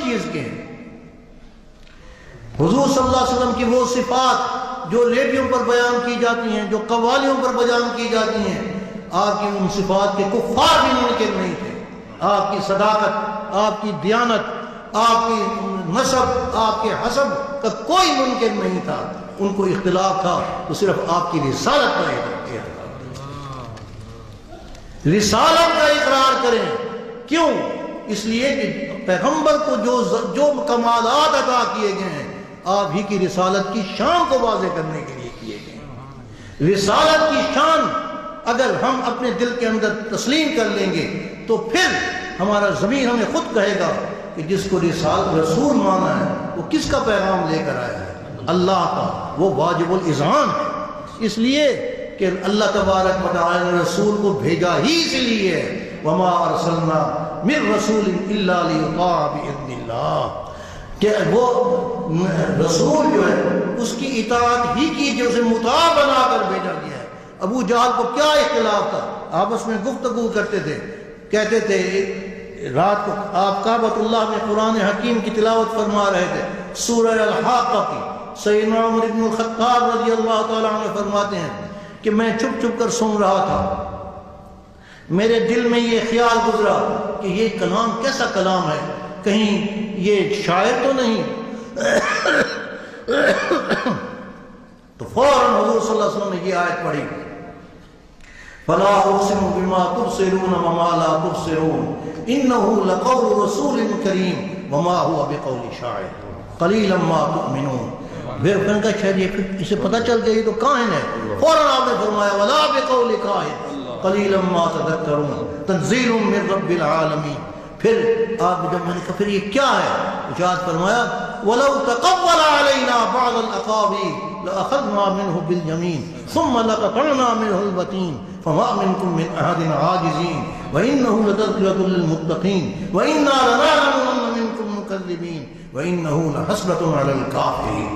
چیز کے ہیں. حضور صلی اللہ علیہ وسلم کی وہ صفات جو ریڈیو پر بیان کی جاتی ہیں، جو قوالیوں پر بیان کی جاتی ہیں، آپ کی ان صفات کے کفار بھی منکر نہیں تھے. آپ کی صداقت، آپ کی دیانت، آپ کی نسب، آپ کے حسب کا کوئی منکر نہیں تھا. ان کو اختلاف تھا تو صرف آپ کی رسالت کا اختلاف تھا. رسالت کا اقرار کریں. کیوں؟ اس لیے کہ پیغمبر کو جو کمالات عطا کیے گئے ہیں آپ ہی کی رسالت کی شان کو واضح کرنے کے لیے کیے گئے ہیں. رسالت کی شان اگر ہم اپنے دل کے اندر تسلیم کر لیں گے تو پھر ہمارا ضمیر ہمیں خود کہے گا کہ جس کو رسول مانا ہے وہ کس کا پیغام لے کر آیا ہے؟ اللہ کا. وہ واجب الاذعان ہے. اس لیے کہ اللہ تبارک و تعالی نے رسول کو بھیجا ہی اس لیے ہے. وما ارسلنا من رسول الا لیطاع باذن اللہ، کہ وہ رسول جو ہے اس کی اطاعت ہی کی جو اسے مطاع بنا کر بھیجا گیا ہے. ابو جہل کو کیا اختلاف تھا؟ آپس میں گفتگو کرتے تھے، کہتے تھے رات کو آپ کعبۃ اللہ میں قرآن حکیم کی تلاوت فرما رہے تھے، سورہ الحاقہ کی. سیدنا عمر بن الخطاب رضی اللہ تعالیٰ عنہ فرماتے ہیں کہ میں چھپ چھپ کر سن رہا تھا، میرے دل میں یہ خیال گزرا کہ یہ کلام کیسا کلام ہے، کہیں یہ شاعر تو نہیں. تو فوراً حضور صلی اللہ علیہ وسلم نے یہ آیت پڑھی، فلا اقسم بما تبصرون وما لا تبصرون انه لقول رسول کریم وما هو بقول شاعر قلیلا ما تؤمنون. پھر کا شاید یہ اسے پتہ چل گئی تو کاہن ہے. فوراً آپ نے فرمایا ولا بقول کاہن قلیلا ما تذکرون تنزیل من رب العالمین. پھر آپ جب میں نے کہا پھر یہ کیا ہے، ارشاد فرمایا وَلَوْ تَقَوَّلَ عَلَيْنَا بَعْضَ الْأَقَاوِيلِ لَأَخَذْنَا مِنْهُ بِالْيَمِينِ ثُمَّ لَقَطَعْنَا مِنْهُ الْوَتِينَ فَمَا مِنْكُمْ مِنْ أَحَدٍ عَاجِزِينَ وَإِنَّهُ لَتَذْكِرَةٌ لِلْمُتَّقِينَ وَإِنَّا لَنَعْلَمُ أَنَّ مِنْكُمْ مُكَذِّبِينَ وَإِنَّهُ لَحَسْرَةٌ عَلَى الْكَافِرِينَ.